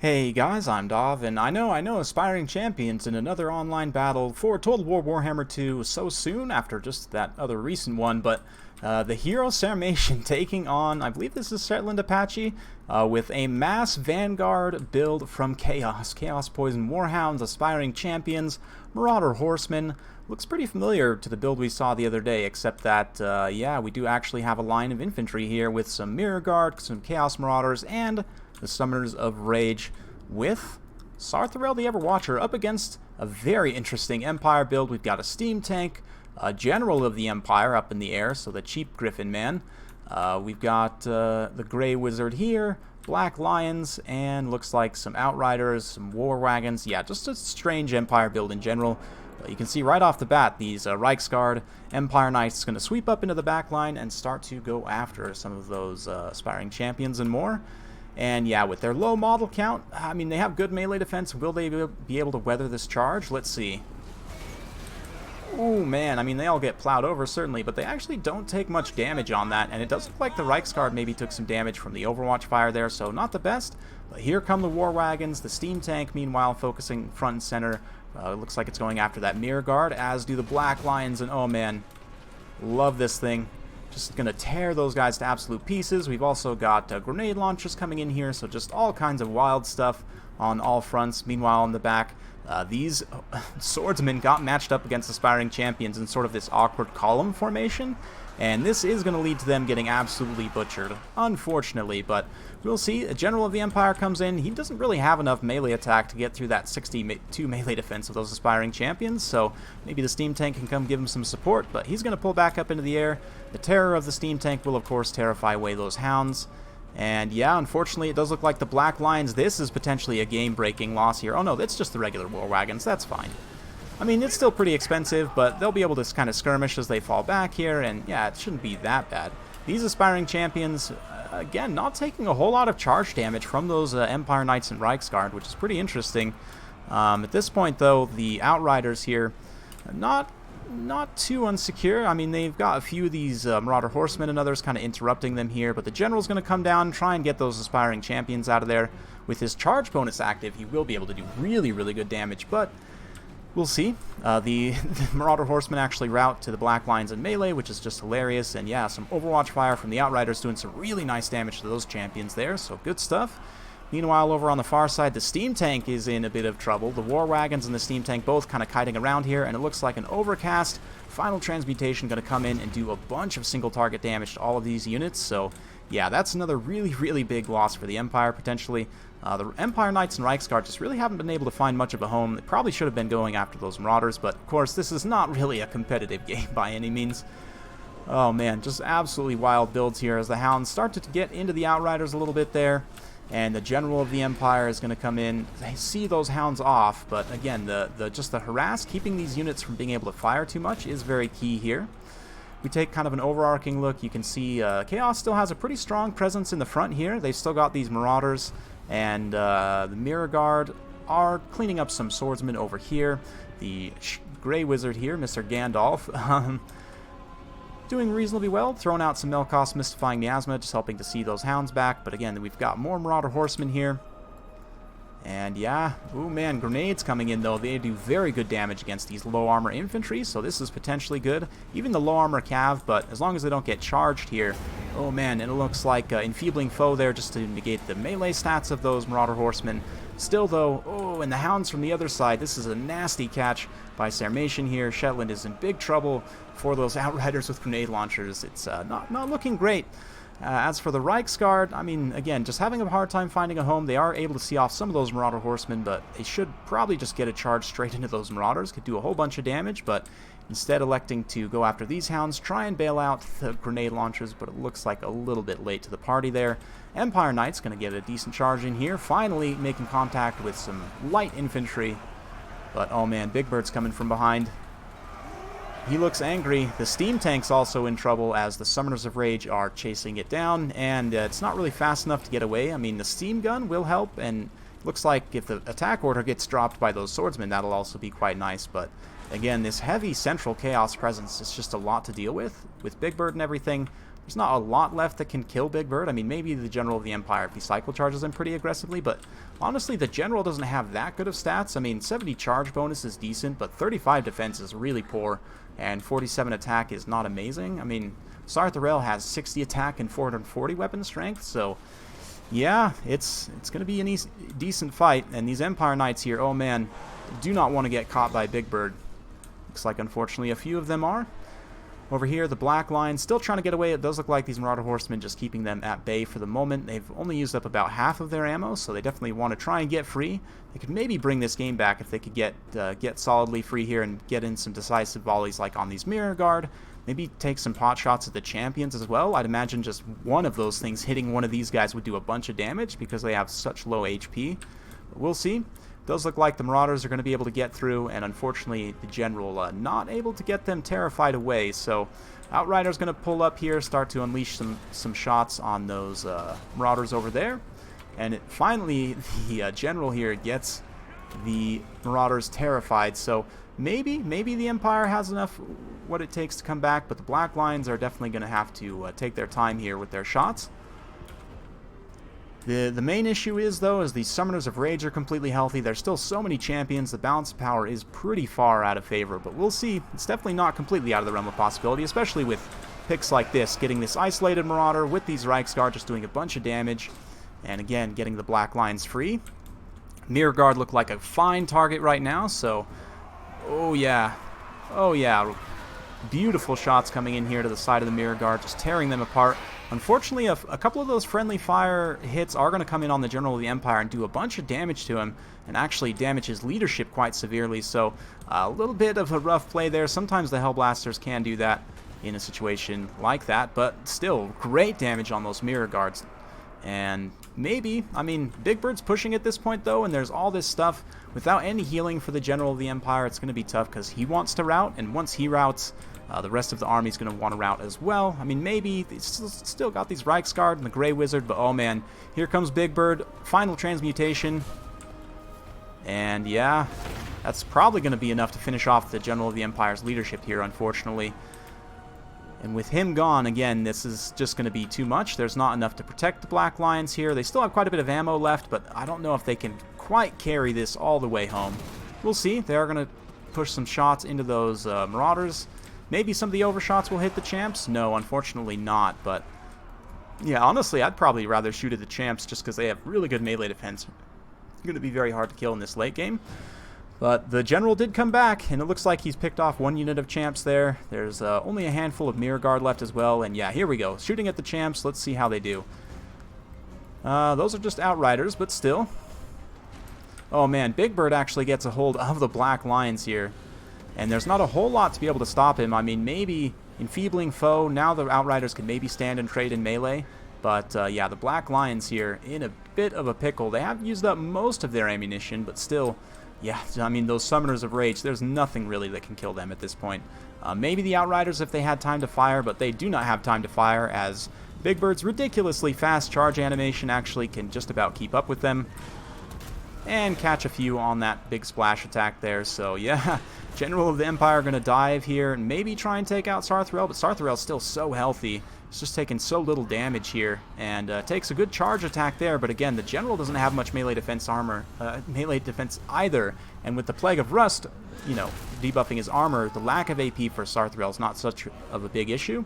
Hey guys, I'm Dov, and I know aspiring champions in another online battle for Total War Warhammer 2 so soon after just that other recent one, but the hero Sarmation taking on, I believe this is Shetland Apache, with a mass Vanguard build from Chaos. Chaos Poison Warhounds, aspiring champions, Marauder Horsemen. Looks pretty familiar to the build we saw the other day, except that, yeah, we do actually have a line of infantry here with some Mirror Guard, some Chaos Marauders, and the Summoners of Rage, with Sartharel the Everwatcher up against a very interesting Empire build. We've got a Steam Tank, a General of the Empire up in the air, so the cheap Griffin man. We've got the Grey Wizard here, Black Lions, and looks like some Outriders, some War Wagons. Yeah, just a strange Empire build in general. But you can see right off the bat, these Reichsguard Empire Knights going to sweep up into the back line and start to go after some of those aspiring champions and more. And yeah, with their low model count, I mean, they have good melee defense. Will they be able to weather this charge? Let's see. Oh man, I mean, they all get plowed over, certainly, but they actually don't take much damage on that. And it does look like the Reichsguard maybe took some damage from the Overwatch fire there, so not the best. But here come the War Wagons, the Steam Tank, meanwhile, focusing front and center. Looks like it's going after that Mirror Guard, as do the Black Lions, and oh man, love this thing. Just going to tear those guys to absolute pieces. We've also got grenade launchers coming in here, so just all kinds of wild stuff on all fronts. Meanwhile, in the back, these swordsmen got matched up against aspiring champions in sort of this awkward column formation, and this is going to lead to them getting absolutely butchered, unfortunately, but we'll see. A General of the Empire comes in. He doesn't really have enough melee attack to get through that 62 melee defense of those aspiring champions, so maybe the Steam Tank can come give him some support, but he's going to pull back up into the air. The terror of the Steam Tank will, of course, terrify away those hounds. And yeah, unfortunately, it does look like the Black Lions, this is potentially a game-breaking loss here. Oh no, that's just the regular War Wagons, that's fine. I mean, it's still pretty expensive, but they'll be able to kind of skirmish as they fall back here, and yeah, it shouldn't be that bad. These aspiring champions, again, not taking a whole lot of charge damage from those Empire Knights and Reichsguard, which is pretty interesting. At this point, though, the Outriders here, not too unsecure. I mean, they've got a few of these Marauder Horsemen and others kind of interrupting them here, but the General's going to come down and try and get those aspiring champions out of there. With his charge bonus active, he will be able to do really, really good damage, but we'll see. The Marauder Horsemen actually route to the Black Lions in melee, which is just hilarious, and yeah, some Overwatch fire from the Outriders doing some really nice damage to those champions there, so good stuff. Meanwhile, over on the far side, the Steam Tank is in a bit of trouble. The War Wagons and the Steam Tank both kind of kiting around here, and it looks like an Overcast Final Transmutation going to come in and do a bunch of single target damage to all of these units. So, yeah, that's another really, really big loss for the Empire, potentially. The Empire Knights and Reichsguard just really haven't been able to find much of a home. They probably should have been going after those Marauders, but of course, this is not really a competitive game by any means. Oh man, just absolutely wild builds here as the Hounds start to get into the Outriders a little bit there. And the General of the Empire is going to come in. They see those Hounds off, but again, just the harass, keeping these units from being able to fire too much is very key here. We take kind of an overarching look. You can see Chaos still has a pretty strong presence in the front here. They've still got these Marauders, and the Mirror Guard are cleaning up some swordsmen over here. The Grey Wizard here, Mr. Gandalf, doing reasonably well, throwing out some Melkoth's Mystifying Miasma, just helping to see those Hounds back. But again, we've got more Marauder Horsemen here. And yeah, ooh man, grenades coming in though. They do very good damage against these low armor infantry, so this is potentially good. Even the low armor cav, but as long as they don't get charged here, oh man, it looks like enfeebling foe there just to negate the melee stats of those Marauder Horsemen. Still though, oh, and the Hounds from the other side, this is a nasty catch by Sarmation here. Shetland is in big trouble for those Outriders with grenade launchers. It's not looking great. As for the Reichsguard, I mean, again, just having a hard time finding a home. They are able to see off some of those Marauder Horsemen, but they should probably just get a charge straight into those Marauders. Could do a whole bunch of damage, but instead electing to go after these Hounds, try and bail out the grenade launchers, but it looks like a little bit late to the party there. Empire Knight's going to get a decent charge in here, finally making contact with some light infantry. But oh man, Big Bird's coming from behind. He looks angry. The Steam Tank's also in trouble as the Summoners of Rage are chasing it down, and it's not really fast enough to get away. I mean, the Steam Gun will help, and looks like if the attack order gets dropped by those swordsmen, that'll also be quite nice. But again, this heavy central Chaos presence is just a lot to deal with Big Bird and everything. there's not a lot left that can kill Big Bird. I mean, maybe the General of the Empire if he cycle charges him pretty aggressively, but honestly, the General doesn't have that good of stats. I mean, 70 charge bonus is decent, but 35 defense is really poor, and 47 attack is not amazing. I mean, Sartharel has 60 attack and 440 weapon strength, so yeah, it's going to be a decent fight. And these Empire Knights here, oh man, do not want to get caught by Big Bird. Looks like, unfortunately, a few of them are. Over here, the Black Line still trying to get away. It does look like these Marauder Horsemen just keeping them at bay for the moment. They've only used up about half of their ammo, so they definitely want to try and get free. They could maybe bring this game back if they could get solidly free here and get in some decisive volleys like on these Mirror Guard. Maybe take some pot shots at the champions as well. I'd imagine just one of those things hitting one of these guys would do a bunch of damage because they have such low HP. But we'll see. Does look like the Marauders are going to be able to get through, and unfortunately the General not able to get them terrified away. So Outrider's going to pull up here, start to unleash some shots on those Marauders over there. And finally, the General here gets the Marauders terrified. So maybe the Empire has enough what it takes to come back, but the Black Lions are definitely going to have to take their time here with their shots. The main issue is, though, is these Summoners of Rage are completely healthy. There's still so many champions. The balance of power is pretty far out of favor, but we'll see. It's definitely not completely out of the realm of possibility, especially with picks like this, getting this isolated Marauder with these Reiksguard just doing a bunch of damage, and again, getting the Black Lions free. Mirror Guard look like a fine target right now, so oh yeah, beautiful shots coming in here to the side of the Mirror Guard, just tearing them apart. Unfortunately, a couple of those friendly fire hits are going to come in on the General of the Empire and do a bunch of damage to him, and actually damage his leadership quite severely, so a little bit of a rough play there. Sometimes the Hellblasters can do that in a situation like that, but still, great damage on those Mirror Guards. And maybe, I mean, Big Bird's pushing at this point, though, and there's all this stuff. Without any healing for the General of the Empire, it's going to be tough because he wants to rout, and once he routs, the rest of the army is going to want to rout as well. I mean, maybe it's still got these Reiksguard and the Grey Wizard, but oh man, here comes Big Bird, final transmutation. And yeah, that's probably going to be enough to finish off the General of the Empire's leadership here, unfortunately. And with him gone, again, this is just going to be too much. There's not enough to protect the Black Lions here. They still have quite a bit of ammo left, but I don't know if they can quite carry this all the way home. We'll see. They are going to push some shots into those Marauders. Maybe some of the overshots will hit the Champs. No, unfortunately not, but yeah, honestly, I'd probably rather shoot at the Champs just because they have really good melee defense. It's going to be very hard to kill in this late game. But the General did come back, and it looks like he's picked off one unit of Champs there. There's only a handful of Mirror Guard left as well, and yeah, here we go. Shooting at the Champs. Let's see how they do. Those are just Outriders, but still. Oh man, Big Bird actually gets a hold of the Black Lions here. And there's not a whole lot to be able to stop him. I mean, maybe Enfeebling Foe. Now the Outriders can maybe stand and trade in melee. But yeah, the Black Lions here in a bit of a pickle. They have used up most of their ammunition, but still, yeah, I mean, those Summoners of Rage, there's nothing really that can kill them at this point. Maybe the Outriders if they had time to fire, but they do not have time to fire, as Big Bird's ridiculously fast charge animation actually can just about keep up with them. And catch a few on that big splash attack there. So yeah, General of the Empire going to dive here and maybe try and take out Sartharel, but Sartharel's still so healthy. He's just taking so little damage here, and takes a good charge attack there. But again, the General doesn't have much melee defense melee defense either. And with the Plague of Rust, you know, debuffing his armor, the lack of AP for Sartharel is not such of a big issue.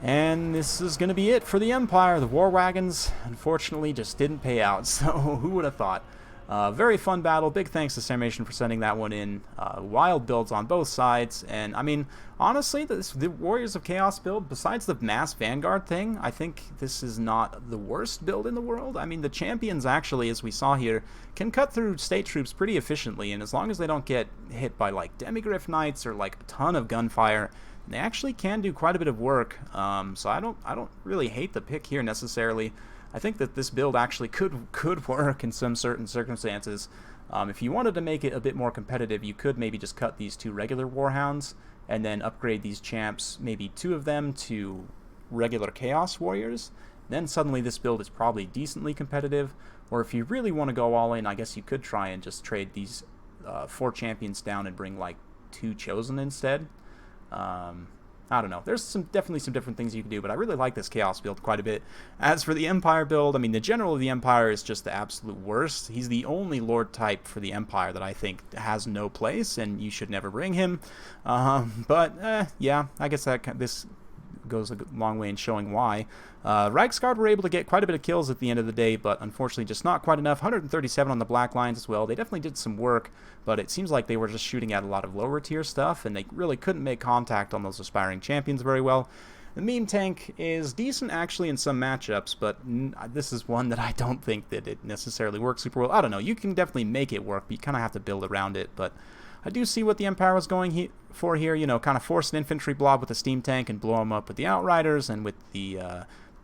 And this is going to be it for the Empire. The War Wagons, unfortunately, just didn't pay out. So who would have thought? Very fun battle. Big thanks to Sarmation for sending that one in. Wild builds on both sides. And, I mean, honestly, the Warriors of Chaos build, besides the Mass Vanguard thing, I think this is not the worst build in the world. I mean, the champions actually, as we saw here, can cut through state troops pretty efficiently. And as long as they don't get hit by, like, Demigryph Knights or, like, a ton of gunfire, they actually can do quite a bit of work. So I don't really hate the pick here necessarily. I think that this build actually could work in some certain circumstances. If you wanted to make it a bit more competitive, you could maybe just cut these two regular Warhounds and then upgrade these Champs, maybe two of them to regular Chaos Warriors. Then suddenly this build is probably decently competitive. Or if you really want to go all in, I guess you could try and just trade these 4 champions down and bring like 2 Chosen instead. I I don't know. There's definitely some different things you can do, but I really like this Chaos build quite a bit. As for the Empire build, I mean, the General of the Empire is just the absolute worst. He's the only Lord type for the Empire that I think has no place, and you should never bring him. Yeah, I guess this goes a long way in showing why. Reiksguard were able to get quite a bit of kills at the end of the day, but unfortunately just not quite enough. 137 on the black lines as well. They definitely did some work, but it seems like they were just shooting at a lot of lower tier stuff, and they really couldn't make contact on those aspiring champions very well. The meme tank is decent actually in some matchups, but this is one that I don't think that it necessarily works super well. I don't know. You can definitely make it work, but you kind of have to build around it, but I do see what the Empire was going for here, you know, kind of force an infantry blob with a steam tank and blow them up with the Outriders and with the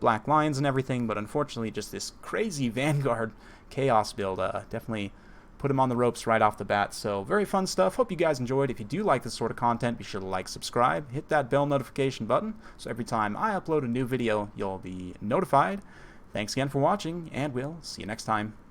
black lines and everything, but unfortunately just this crazy Vanguard Chaos build definitely put him on the ropes right off the bat. So very fun stuff. Hope you guys enjoyed. If you do like this sort of content, be sure to like, subscribe, hit that bell notification button, so every time I upload a new video, you'll be notified. Thanks again for watching, and we'll see you next time.